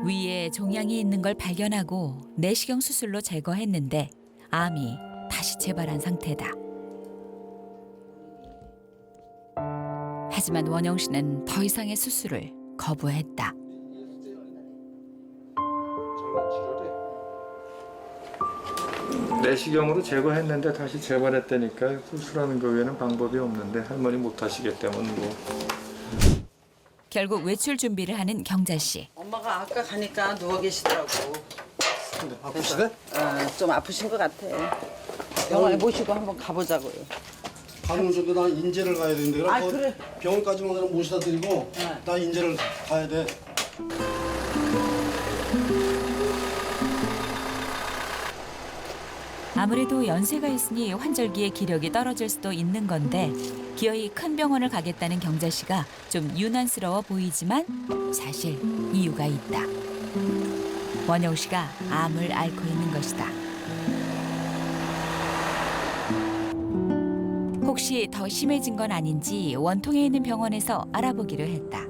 위에 종양이 있는 걸 발견하고 내시경 수술로 제거했는데 암이 다시 재발한 상태다. 하지만 원영 씨는 더 이상의 수술을 거부했다. 내시경으로 제거했는데 다시 재발했다니까 수술하는 거 외에는 방법이 없는데 할머니 못 하시기 때문에 뭐. 결국 외출 준비를 하는 경자 씨. 엄마가 아까 가니까 누워 계시더라고. 아프시대? 좀 아프신 것 같아. 병원에 모시고 한번 가보자고요. 가는 중에 나 인제를 가야 되는데 아, 그래서 그래. 병원까지만 그냥 모시다 드리고 네. 나 인제를 가야 돼. 아무래도 연세가 있으니 환절기에 기력이 떨어질 수도 있는 건데 기어이 큰 병원을 가겠다는 경자 씨가 좀 유난스러워 보이지만 사실 이유가 있다. 원영 씨가 암을 앓고 있는 것이다. 혹시 더 심해진 건 아닌지 원통에 있는 병원에서 알아보기로 했다.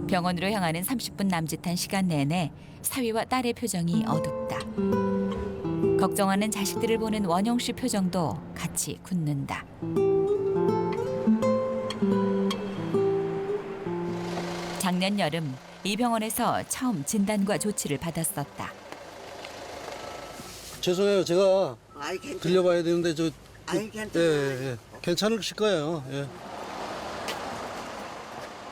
병원으로 향하는 30분 남짓한 시간 내내 사위와 딸의 표정이 어둡다. 걱정하는 자식들을 보는 원영 씨 표정도 같이 굳는다. 작년 여름 이 병원에서 처음 진단과 조치를 받았었다. 죄송해요. 제가 아이 괜찮아. 들려봐야 되는데 저 아이 예, 괜찮아. 예. 괜찮으실 거예요. 예.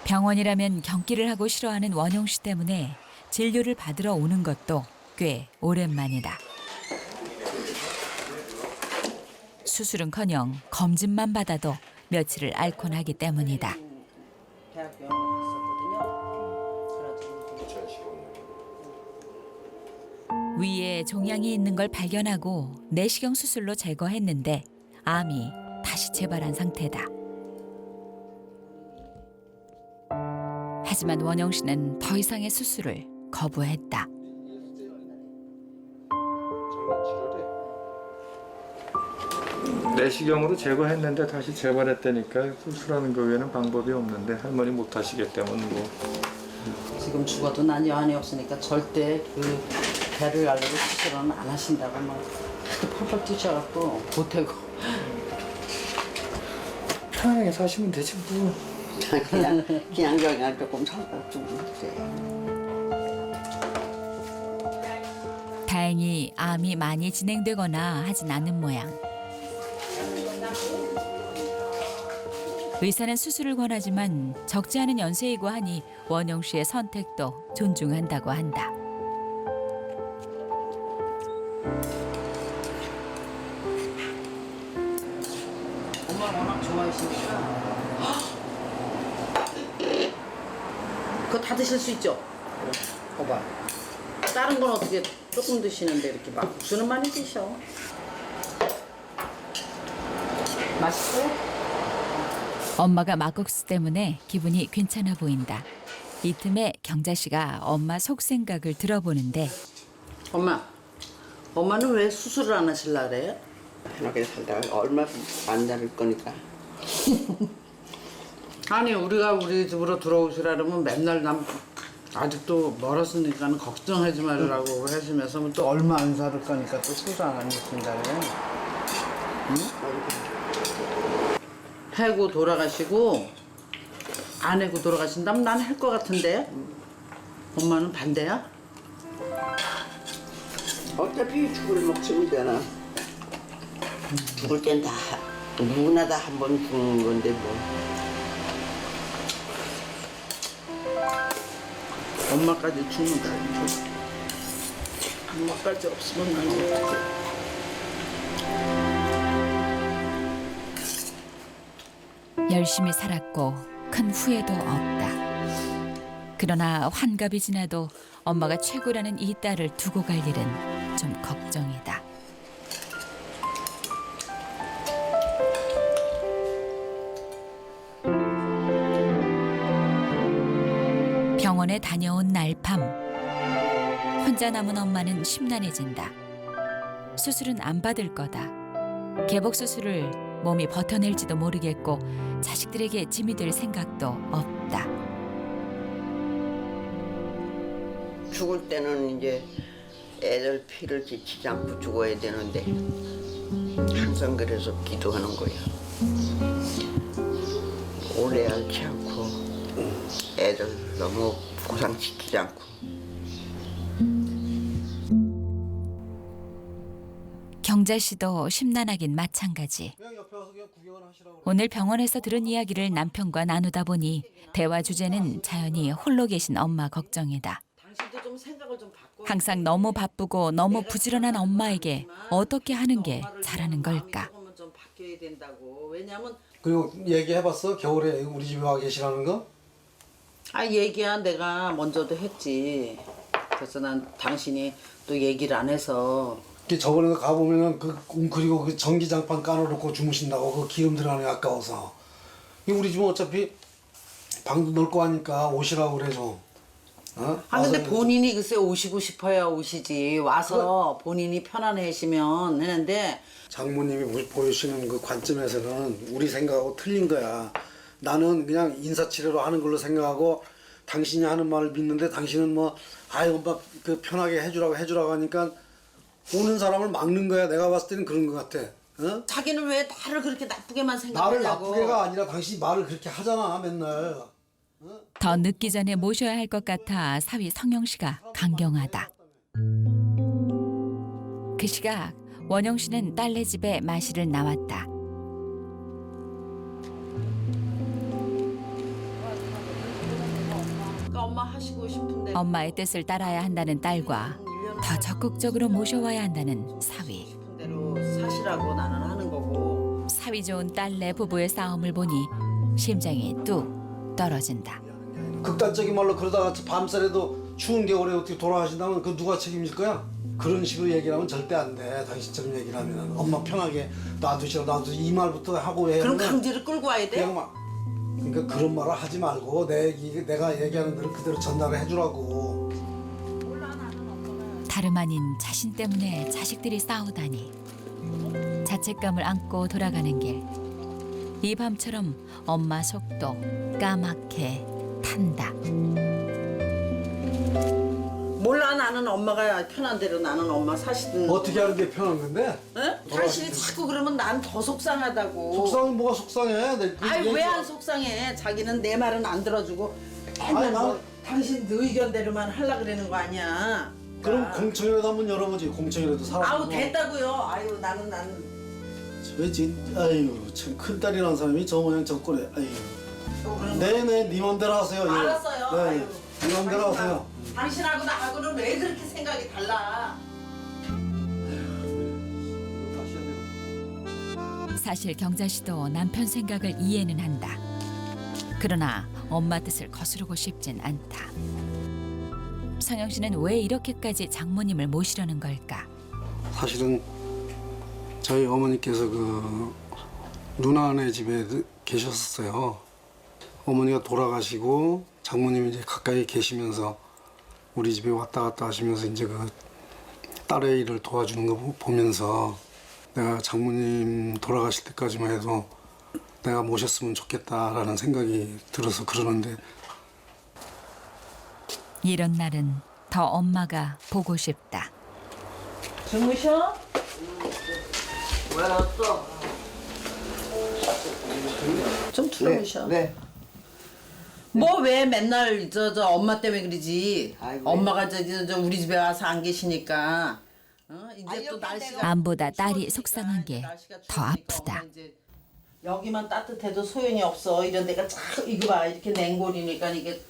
병원이라면 경기를 하고 싫어하는 원영 씨 때문에 진료를 받으러 오는 것도 꽤 오랜만이다. 수술은커녕 검진만 받아도 며칠을 앓곤 하기 때문이다. 대학병원에 있었거든요. 위에 종양이 있는 걸 발견하고 내시경 수술로 제거했는데 암이 다시 재발한 상태다. 하지만 원영 씨는 더 이상의 수술을 거부했다. 내시경으로 제거했는데 다시 재발했다니까 수술하는 거 외에는 방법이 없는데 할머니 못 하시기 때문에 뭐. 지금 죽어도 난 여한이 없으니까 절대 그 배를 알리고 수술은 안 하신다고 막 그렇게 펄펄 뛰셔갖고 보태고. 편하게 사시면 되지 뭐. 그냥 영양 조금 살짝 좀 그래. 다행히 암이 많이 진행되거나 하진 않은 모양. 의사는 수술을 권하지만 적지 않은 연세이고 하니 원영 씨의 선택도 존중한다고 한다. 엄마가 워낙 좋아하시니까. 그거 다 드실 수 있죠? 봐봐. 다른 건 어떻게 조금 드시는데 이렇게 막 국수는 많이 드셔. 맛있어요? 엄마가 막국수 때문에 기분이 괜찮아 보인다. 이 틈에 경자 씨가 엄마 속생각을 들어보는데 엄마는 왜 수술을 안 하실라 그래요? 편하게 살다가 얼마 안 다를 거니까. 아니 우리가 우리 집으로 들어오시라면 맨날 남 아직도 멀었으니까 걱정하지 말라고 하시면서 또 얼마 안 살 거니까 또 수술 안 하신다 그래. 응? 해고 돌아가시고 안 해고 돌아가신다면 난 할 것 같은데 엄마는 반대야? 어차피 죽을 목숨이 되나. 죽을 땐 다 누구나 다 한 번 죽는 건데 뭐. 엄마까지 죽는다. 엄마까지 없으면 난 어떡해. 열심히 살았고 큰 후회도 없다. 그러나 환갑이 지나도 엄마가 최고라는 이 딸을 두고 갈 일은 좀 걱정이다. 병원에 다녀온 날 밤 혼자 남은 엄마는 심란해진다. 수술은 안 받을 거다. 개복 수술을 몸이 버텨낼지도 모르겠고 자식들에게 짐이 될 생각도 없다. 죽을 때는 이제 애들 피를 지치지 않고 죽어야 되는데 항상 그래서 기도하는 거야. 오래 앓지 않고 애들 너무 고상시키지 않고. 경자 씨도 심란하긴 마찬가지. 그냥 옆에 와서 그냥 구경을 하시라고. 오늘 병원에서 들은 이야기를 남편과 나누다 보니 대화 주제는 자연히 홀로 계신 엄마 걱정이다. 당신도 좀 생각을 좀 바꿔. 항상 너무 바쁘고 너무 부지런한 엄마에게 어떻게 하는 게 잘하는 걸까? 조금은 좀 바뀌어야 된다고. 왜냐면 그리고 얘기해봤어? 겨울에 우리 집에 와 계시라는 거? 얘기야 내가 먼저도 했지. 그래서 난 당신이 또 얘기를 안 해서. 저번에 가보면은 그 웅크리고 그 전기장판 까놓고 주무신다고 그 기름 들어가는 게 아까워서. 우리 집은 어차피 방도 넓고 하니까 오시라고 그래 좀. 어? 근데 와서 본인이 글쎄 오시고 싶어야 오시지. 와서 본인이 편안해지면 하는데. 장모님이 보여주시는 그 관점에서는 우리 생각하고 틀린 거야. 나는 그냥 인사치레로 하는 걸로 생각하고 당신이 하는 말을 믿는데 당신은 뭐 아유 엄마 그 편하게 해주라고 하니까 오는 사람을 막는 거야. 내가 봤을 때는 그런 것 같아. 어? 자기는 왜 나를 그렇게 나쁘게만 나를 생각하냐고. 나쁘게가 아니라 당신이 말을 그렇게 하잖아 맨날. 더 늦기 전에 모셔야 할 것 같아 사위 성영 씨가 강경하다. 그 시각 원영 씨는 딸네 집에 마실을 나왔다. 그러니까 엄마 하시고 싶은데. 엄마의 뜻을 따라야 한다는 딸과 더 적극적으로 모셔와야 한다는 사위. 싶은 대로 사시라고 나는 하는 거고. 사위 좋은 딸내 부부의 싸움을 보니 심장이 뚝 떨어진다. 극단적인 말로 그러다가 밤새라도 추운 겨울에 어떻게 돌아가신다면 그 누가 책임질 거야? 그런 식으로 얘기를 하면 절대 안 돼. 당신처럼 얘기를 하면 엄마 편하게 놔두시라 이 말부터 하고 해. 그럼 강제로 끌고 와야 돼? 그냥 막 그러니까 그런 말을 하지 말고 내가 얘기하는 대로 그대로 전달을 해주라고. 다름 아닌 자신 때문에 자식들이 싸우다니. 자책감을 안고 돌아가는 길. 이 밤처럼 엄마 속도 까맣게 탄다. 몰라 나는 엄마가 편한 대로 나는 엄마 사시든. 어떻게 하는 게 편한 건데? 응? 당신이 자꾸 그러면 난 더 속상하다고. 속상이 뭐가 속상해? 아이 왜 안 속상해? 자기는 내 말은 안 들어주고 아니, 맨날 뭐 난- 당신 의견대로만 하려 그러는 거 아니야. 그럼 공청이라도 한번 열어보지. 공청이라도 사람. 아우 됐다고요. 아유 나는 왜지? 아유 참 큰딸이라는 사람이 저 모양 저 꼴에. 아유. 또 그런 거. 네네 네 맘대로 하세요. 예. 알았어요. 네, 아유, 네 맘대로 하세요. 당신하고 나하고는 왜 그렇게 생각이 달라? 다시 해야 되나? 사실 경자 씨도 남편 생각을 이해는 한다. 그러나 엄마 뜻을 거스르고 싶진 않다. 성영 씨는 왜 이렇게까지 장모님을 모시려는 걸까? 사실은 저희 어머니께서 그 누나네 집에 계셨었어요. 어머니가 돌아가시고 장모님이 이제 가까이 계시면서 우리 집에 왔다 갔다 하시면서 이제 그 딸의 일을 도와주는 거 보면서 내가 장모님 돌아가실 때까지만 해도 내가 모셨으면 좋겠다라는 생각이 들어서 그러는데 이런 날은 더 엄마가 보고 싶다. 주무셔? 왜 왔어? 좀 주무셔. 왜? 뭐 왜 맨날 저 엄마 때문에 그러지? 아이고. 엄마가 저 우리 집에 와서 안 계시니까. 이제 아니, 또 여기 날씨가 남보다 딸이 추워지니까 속상한 게 날씨가 더 추우니까 아프다. 엄마 이제 여기만 따뜻해도 소용이 없어. 이런 데가 참 이거 봐 이렇게 냉골이니까 이게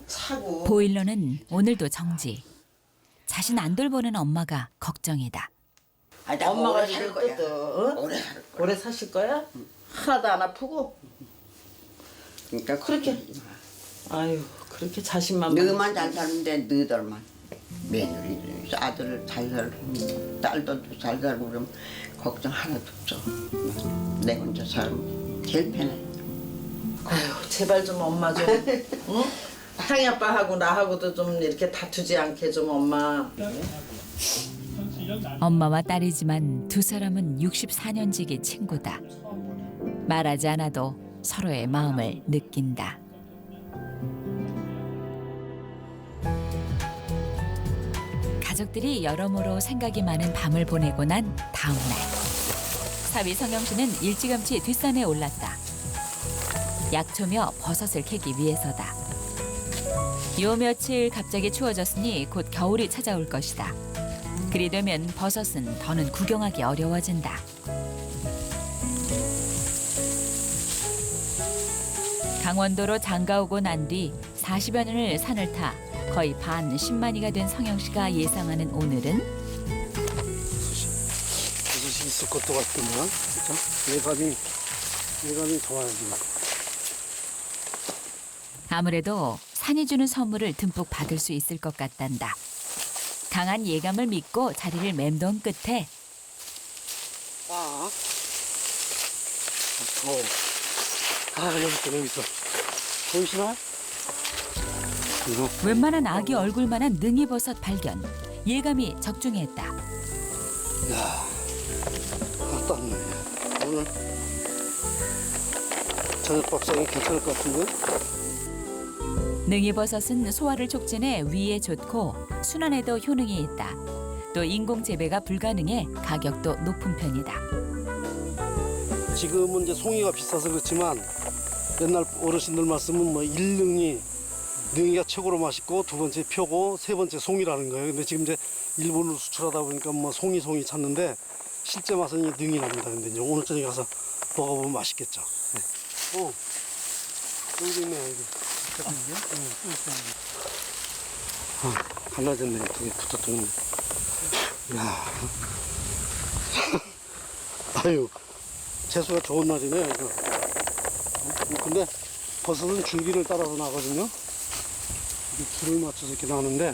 차고. 보일러는 오늘도 정지. 자신 안 돌보는 엄마가 걱정이다. 아니, 나 엄마가 오래 살 살 거야. 거야. 오래 살 거야. 오래 사실 거야? 하나도 안 아프고? 그러니까 그렇게. 아유 그렇게 자신만. 너만 잘 살는데 너들만 며느리 아들 잘 살고 딸도 잘 살고 그러면 걱정 하나도 없어. 내 혼자 살면 제일 편해. 아유 제발 좀 엄마 좀. 응? 향이 아빠하고 나하고도 좀 이렇게 다투지 않게 좀 엄마. 엄마와 딸이지만 두 사람은 64년지기 친구다. 말하지 않아도 서로의 마음을 느낀다. 가족들이 여러모로 생각이 많은 밤을 보내고 난 다음 날. 사위 성영 씨는 일찌감치 뒷산에 올랐다. 약초며 버섯을 캐기 위해서다. 요 며칠 갑자기 추워졌으니 곧 겨울이 찾아올 것이다. 그리 되면 버섯은 더는 구경하기 어려워진다. 강원도로 장가오고 난 뒤 40여 년을 산을 타 거의 반 10만이가 된 성영 씨가 예상하는 오늘은 버섯이 있을 것도 같구만. 그죠? 예감이 좋아야지. 아무래도 산이 주는 선물을 듬뿍 받을 수 있을 것 같단다. 강한 예감을 믿고 자리를 맴돈 끝에 여기 있어. 보이시나? 이거 웬만한 아기 얼굴만한 능이버섯 발견. 예감이 적중했다. 땄네. 오늘 저녁 밥상이 괜찮을 것 같은데? 능이버섯은 소화를 촉진해 위에 좋고 순환에도 효능이 있다. 또 인공 재배가 불가능해 가격도 높은 편이다. 지금은 이제 송이가 비싸서 그렇지만 옛날 어르신들 말씀은 뭐 1능이 능이가 최고로 맛있고 두 번째 표고 세 번째 송이라는 거예요. 근데 지금 이제 일본으로 수출하다 보니까 뭐 송이 찾는데 실제 맛은 이 능이 납니다. 근데 이제 오늘 저녁에 가서 먹어보면 맛있겠죠. 네. 여기도 있네 여기. 갈라졌네. 두 개 붙었더니. 야. 아유. 재수가 좋은 날이네. 이거. 근데 버섯은 줄기를 따라서 나거든요. 이렇게 줄을 맞춰서 이렇게 나는데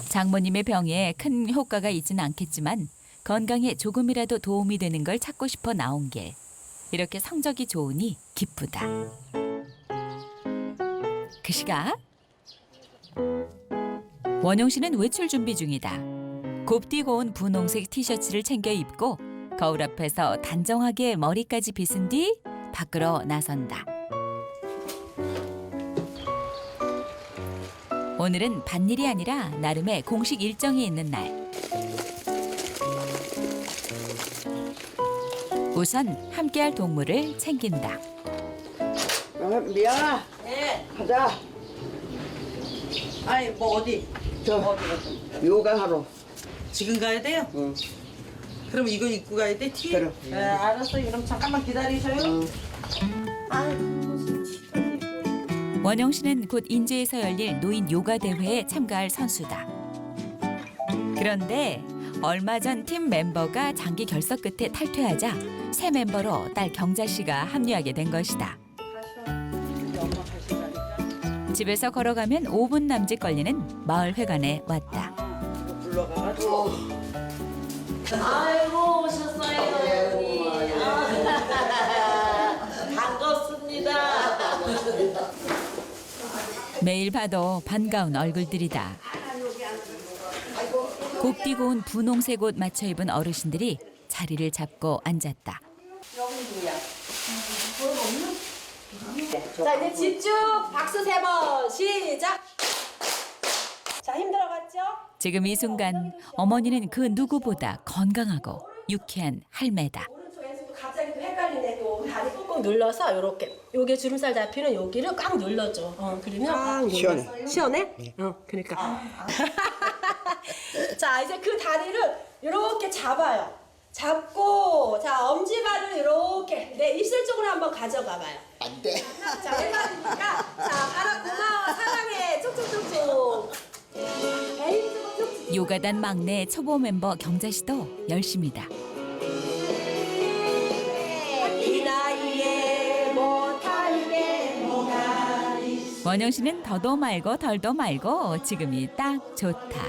장모님의 병에 큰 효과가 있지는 않겠지만 건강에 조금이라도 도움이 되는 걸 찾고 싶어 나온 길. 이렇게 성적이 좋으니 기쁘다. 그 시각 원용 씨는 외출 준비 중이다. 곱디고 온 분홍색 티셔츠를 챙겨 입고 거울 앞에서 단정하게 머리까지 빗은 뒤 밖으로 나선다. 오늘은 밭일이 아니라 나름의 공식 일정이 있는 날. 우선 함께할 동물을 챙긴다. 미안아. 네. 가자. 아니 뭐 어디? 저 요가하러. 지금 가야 돼요? 응. 그럼 이거 입고 가야 돼? 티? 그래. 네, 알았어요. 그럼 잠깐만 기다리셔요. 응. 원영 씨는 곧 인제에서 열릴 노인 요가 대회에 참가할 선수다. 그런데 얼마 전 팀 멤버가 장기 결석 끝에 탈퇴하자 새 멤버로 딸 경자 씨가 합류하게 된 것이다. 집에서 걸어가면 5분 남짓 걸리는 마을 회관에 왔다. 불러가가지고. 아이고 오셨어요 어머니. 반갑습니다. 매일 봐도 반가운 얼굴들이다. 곱디고 온 분홍색 옷 맞춰 입은 어르신들이 자리를 잡고 앉았다. 자 이제 집중 박수 3번 시작. 자 힘들어갔죠? 지금 이 순간 어머니는 그 누구보다 건강하고 유쾌한 할매다. 오른쪽 왼쪽 갑자기 또 헷갈리네. 또 다리 꾹꾹 눌러서 요렇게 요게 주름살 잡히는 여기를 꽉 눌러줘. 그러면 꽉 시원해. 시원해? 그러니까. 자 이제 그 다리를 요렇게 잡아요. 잡고 자 엄지발을 요렇게 내 입술 쪽으로 한번 가져가 봐요. 안 돼. 자 왼발이니까 자 바라 고마워 사랑해 쭉쭉쭉쭉. 에이 쭉쭉쭉. 요가단 막내 초보 멤버 경자 씨도 열심이다. 이 나이에 못할 게 뭐가 있어. 원영 씨는 더도 말고 덜도 말고 지금이 딱 좋다.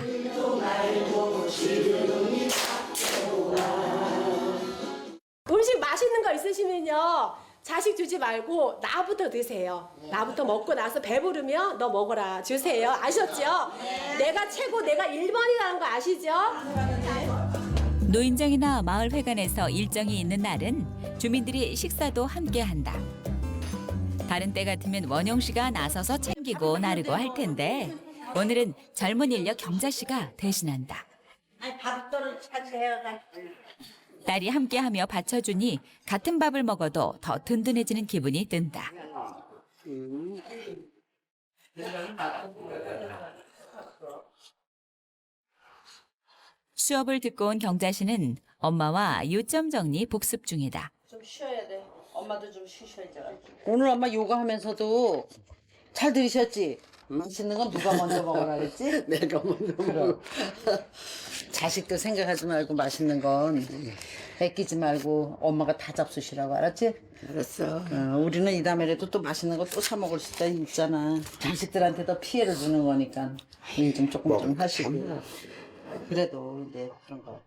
음식 맛있는 거 있으시면요 자식 주지 말고 나부터 드세요. 나부터 먹고 나서 배부르면 너 먹어라 주세요. 아셨죠? 내가 최고 내가 1번이라는 거 아시죠? 노인정이나 마을회관에서 일정이 있는 날은 주민들이 식사도 함께한다. 다른 때 같으면 원영 씨가 나서서 챙기고 나르고 할 텐데 오늘은 젊은 인력 경자 씨가 대신한다. 밥도를 차지해야 딸이 함께하며 받쳐주니 같은 밥을 먹어도 더 든든해지는 기분이 든다. 수업을 듣고 온 경자 씨는 엄마와 요점 정리 복습 중이다. 좀 쉬어야 돼. 엄마도 좀 쉬셔야죠. 오늘 엄마 요가하면서도 잘 들으셨지? 맛있는 건 누가 먼저 먹으라 그랬지? 내가 먼저 먹어. 자식들 생각하지 말고 맛있는 건 아끼지 말고 엄마가 다 잡수시라고 알았지? 알았어. 우리는 이 다음에라도 또 맛있는 거 또 사 먹을 수도 있잖아. 자식들한테 더 피해를 주는 거니까 일 좀 조금 좀 하시고. 그래도 이제 그런 거.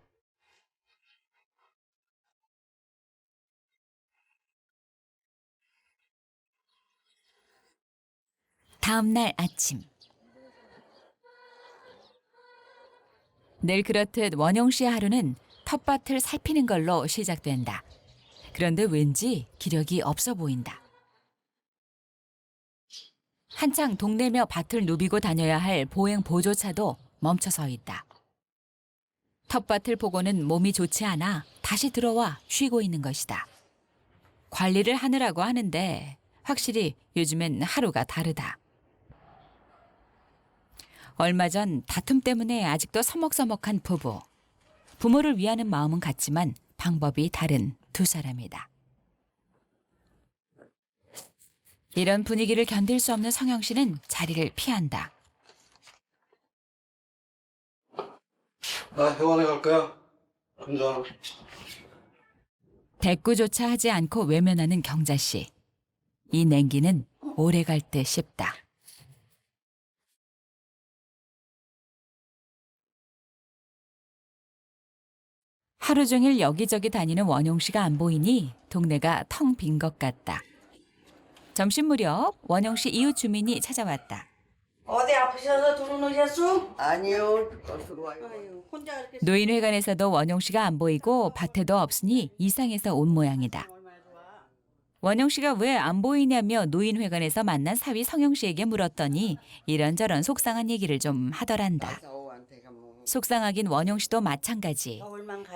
다음 날 아침. 늘 그렇듯 원영 씨의 하루는 텃밭을 살피는 걸로 시작된다. 그런데 왠지 기력이 없어 보인다. 한창 동네며 밭을 누비고 다녀야 할 보행 보조차도 멈춰서 있다. 텃밭을 보고는 몸이 좋지 않아 다시 들어와 쉬고 있는 것이다. 관리를 하느라고 하는데 확실히 요즘엔 하루가 다르다. 얼마 전 다툼 때문에 아직도 서먹서먹한 부부. 부모를 위하는 마음은 같지만 방법이 다른 두 사람이다. 이런 분위기를 견딜 수 없는 성영 씨는 자리를 피한다. 나 회원에 갈 거야. 금전. 대꾸조차 하지 않고 외면하는 경자 씨. 이 냉기는 오래 갈 듯 싶다. 하루 종일 여기저기 다니는 원용 씨가 안 보이니 동네가 텅 빈 것 같다. 점심 무렵 원영 씨 이웃 주민이 찾아왔다. 어디 아프셔서 들어오셨어? 아니요. 들어와요. 혼자 이렇게 노인회관에서도 원영 씨가 안 보이고 밭에도 없으니 이상해서 온 모양이다. 원영 씨가 왜 안 보이냐며 노인회관에서 만난 사위 성영 씨에게 물었더니 이런저런 속상한 얘기를 좀 하더란다. 속상하긴 원영 씨도 마찬가지.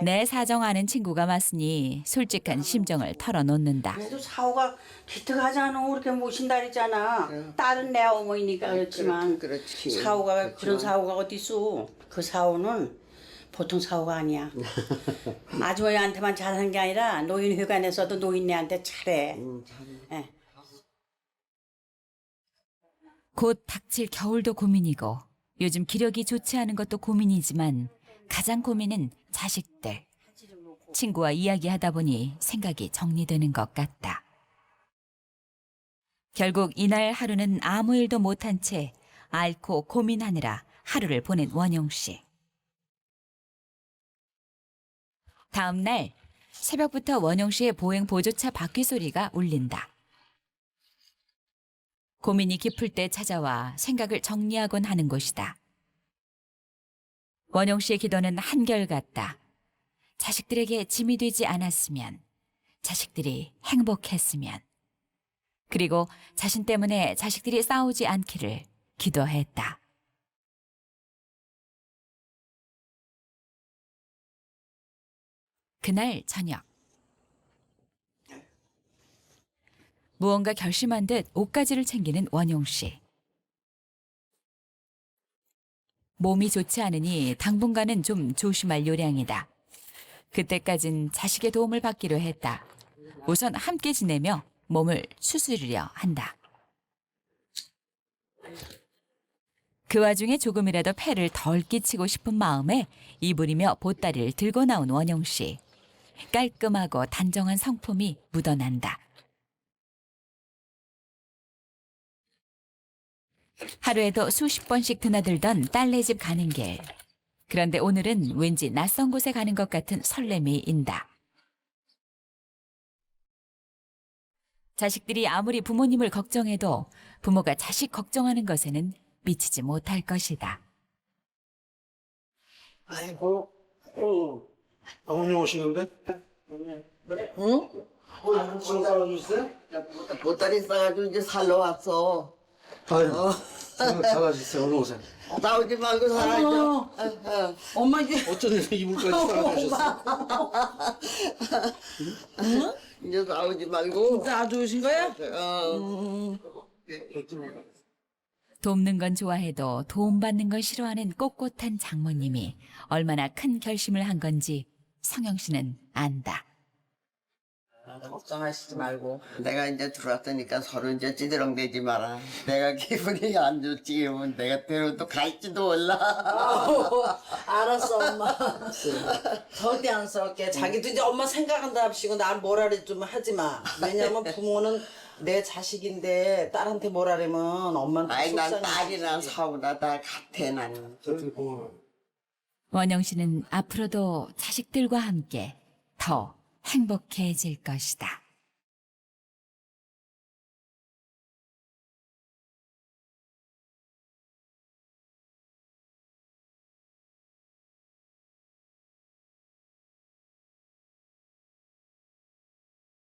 내 사정 아는 친구가 맞으니 솔직한 심정을 털어놓는다. 그래도 사오가 기특하지 않아 그렇게 모신다 그랬잖아. 딸은 내 어머니니까 그렇지만 그렇지. 사오가 그렇죠. 그런 사오가 어디 있어. 그 사오는 보통 사오가 아니야. 아주머니한테만 잘한 게 아니라 노인회관에서도 노인네한테 잘해. 예. 곧 닥칠 겨울도 고민이고 요즘 기력이 좋지 않은 것도 고민이지만 가장 고민은 자식들. 친구와 이야기하다 보니 생각이 정리되는 것 같다. 결국 이날 하루는 아무 일도 못한 채 앓고 고민하느라 하루를 보낸 원영 씨. 다음 날 새벽부터 원영 씨의 보행 보조차 바퀴 소리가 울린다. 고민이 깊을 때 찾아와 생각을 정리하곤 하는 곳이다. 원영 씨의 기도는 한결같다. 자식들에게 짐이 되지 않았으면, 자식들이 행복했으면, 그리고 자신 때문에 자식들이 싸우지 않기를 기도했다. 그날 저녁. 무언가 결심한 듯 옷가지를 챙기는 원용 씨. 몸이 좋지 않으니 당분간은 좀 조심할 요량이다. 그때까진 자식의 도움을 받기로 했다. 우선 함께 지내며 몸을 수스르려 한다. 그 와중에 조금이라도 폐를 덜 끼치고 싶은 마음에 이불이며 보따리를 들고 나온 원용 씨. 깔끔하고 단정한 성품이 묻어난다. 하루에도 수십 번씩 드나들던 딸네 집 가는 길. 그런데 오늘은 왠지 낯선 곳에 가는 것 같은 설렘이 인다. 자식들이 아무리 부모님을 걱정해도 부모가 자식 걱정하는 것에는 미치지 못할 것이다. 아이고, 어머니 오시는데? 응? 술 따라주세요? 보따리 싸가지고 이제 살러 왔어. 아유, 잘하셨어요. 얼른 오세요. 나오지 말고 살아줘. 엄마 이제 어쩐 일로 이불까지 빨아가셨어? 이제 나오지 말고. 다 좋으신 거야? 돕는 건 좋아해도 도움받는 걸 싫어하는 꼿꼿한 장모님이 얼마나 큰 결심을 한 건지 성영 씨는 안다. 걱정하시지 말고. 내가 이제 들어왔으니까 서로 이제 찌드렁대지 마라. 내가 기분이 안 좋지 그러면 내가 데려도 갈지도 몰라. 알았어 엄마. 절대 안 싸울게. 자기도 이제 엄마 생각한다 합시고 난 뭐라래 좀 하지 마. 왜냐면 부모는 내 자식인데 딸한테 뭐라래면 엄마는 아이 난 속상해. 딸이랑 사우나 다 같아 나는. 저한테 고마워요. 원영 씨는 앞으로도 자식들과 함께 더 행복해질 것이다.